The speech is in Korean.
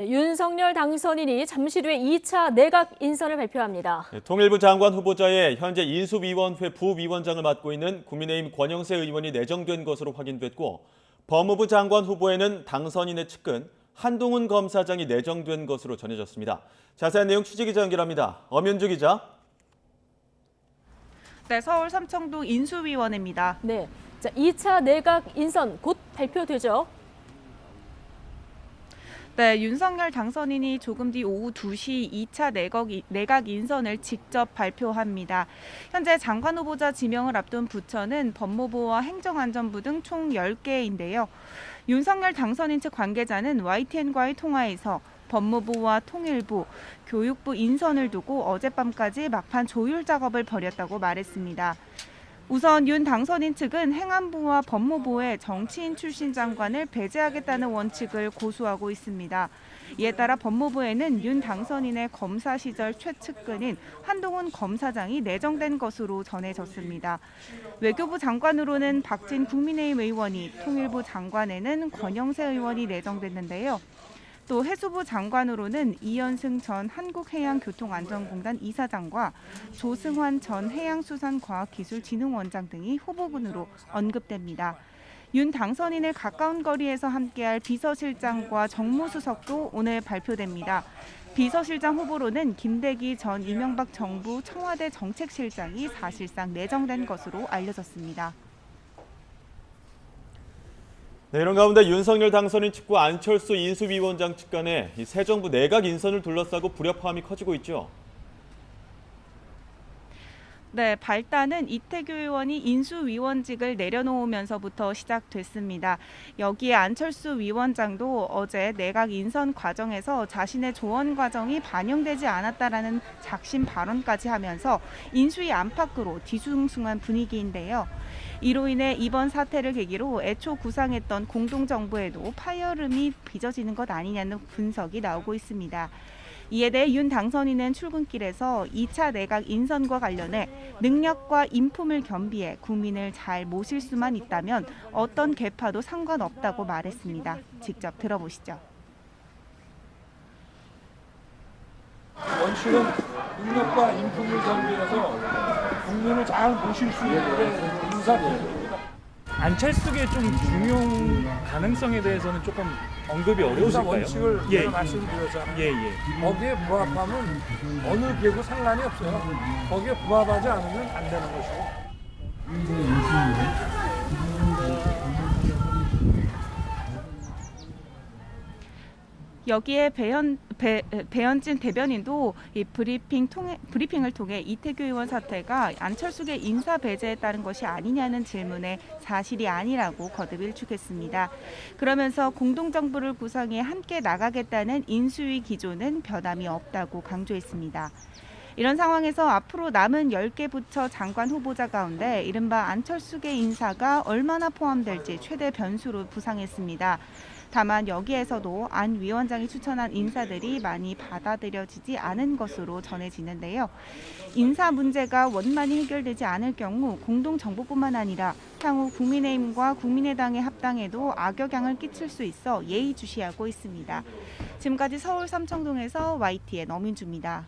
윤석열 당선인이 잠시 후에 2차 내각 인선을 발표합니다. 통일부 장관 후보자에 현재 인수위원회 부위원장을 맡고 있는 국민의힘 권영세 의원이 내정된 것으로 확인됐고, 법무부 장관 후보에는 당선인의 측근 한동훈 검사장이 내정된 것으로 전해졌습니다. 자세한 내용 취재기자 연결합니다. 엄윤주 기자. 네, 서울 삼청동 인수위원회입니다. 네, 2차 내각 인선 곧 발표되죠. 네, 윤석열 당선인이 조금 뒤 오후 2시 2차 내각 인선을 직접 발표합니다. 현재 장관 후보자 지명을 앞둔 부처는 법무부와 행정안전부 등 총 10개인데요. 윤석열 당선인 측 관계자는 YTN과의 통화에서 법무부와 통일부, 교육부 인선을 두고 어젯밤까지 막판 조율 작업을 벌였다고 말했습니다. 우선 윤 당선인 측은 행안부와 법무부의 정치인 출신 장관을 배제하겠다는 원칙을 고수하고 있습니다. 이에 따라 법무부에는 윤 당선인의 검사 시절 최측근인 한동훈 검사장이 내정된 것으로 전해졌습니다. 외교부 장관으로는 박진 국민의힘 의원이, 통일부 장관에는 권영세 의원이 내정됐는데요. 또 해수부 장관으로는 이현승 전 한국해양교통안전공단 이사장과 조승환 전 해양수산과학기술진흥원장 등이 후보군으로 언급됩니다. 윤 당선인을 가까운 거리에서 함께할 비서실장과 정무수석도 오늘 발표됩니다. 비서실장 후보로는 김대기 전 이명박 정부 청와대 정책실장이 사실상 내정된 것으로 알려졌습니다. 네, 이런 가운데 윤석열 당선인 측과 안철수 인수위원장 측 간에 새 정부 내각 인선을 둘러싸고 불협화음이 커지고 있죠. 네, 발단은 이태규 의원이 인수위원직을 내려놓으면서부터 시작됐습니다. 여기에 안철수 위원장도 어제 내각 인선 과정에서 자신의 조언 과정이 반영되지 않았다라는 작심 발언까지 하면서 인수위 안팎으로 뒤숭숭한 분위기인데요. 이로 인해 이번 사태를 계기로 애초 구상했던 공동정부에도 파열음이 빚어지는 것 아니냐는 분석이 나오고 있습니다. 이에 대해 윤 당선인은 출근길에서 2차 내각 인선과 관련해 능력과 인품을 겸비해 국민을 잘 모실 수만 있다면 어떤 계파도 상관없다고 말했습니다. 직접 들어보시죠. 원칙은 능력과 인품을 겸비해서 국민을 잘 모실 수 있는 인사입니다. 안철수의 좀 중용 가능성에 대해서는 조금 언급이 어려우실까요? 원칙을 예. 제가 말씀드렸잖아요. 예. 거기에 부합하면 어느 계고 상관이 없어요. 거기에 부합하지 않으면 안 되는 것이고. 여기에 배현진 대변인도 이 브리핑을 통해 이태규 의원 사태가 안철수의 인사 배제에 따른 것이 아니냐는 질문에 사실이 아니라고 거듭 일축했습니다. 그러면서 공동정부를 구성해 함께 나가겠다는 인수위 기조는 변함이 없다고 강조했습니다. 이런 상황에서 앞으로 남은 10개 부처 장관 후보자 가운데 이른바 안철수계 인사가 얼마나 포함될지 최대 변수로 부상했습니다. 다만 여기에서도 안 위원장이 추천한 인사들이 많이 받아들여지지 않은 것으로 전해지는데요. 인사 문제가 원만히 해결되지 않을 경우 공동정부뿐만 아니라 향후 국민의힘과 국민의당의 합당에도 악영향을 끼칠 수 있어 예의주시하고 있습니다. 지금까지 서울 삼청동에서 YTN 엄윤주입니다.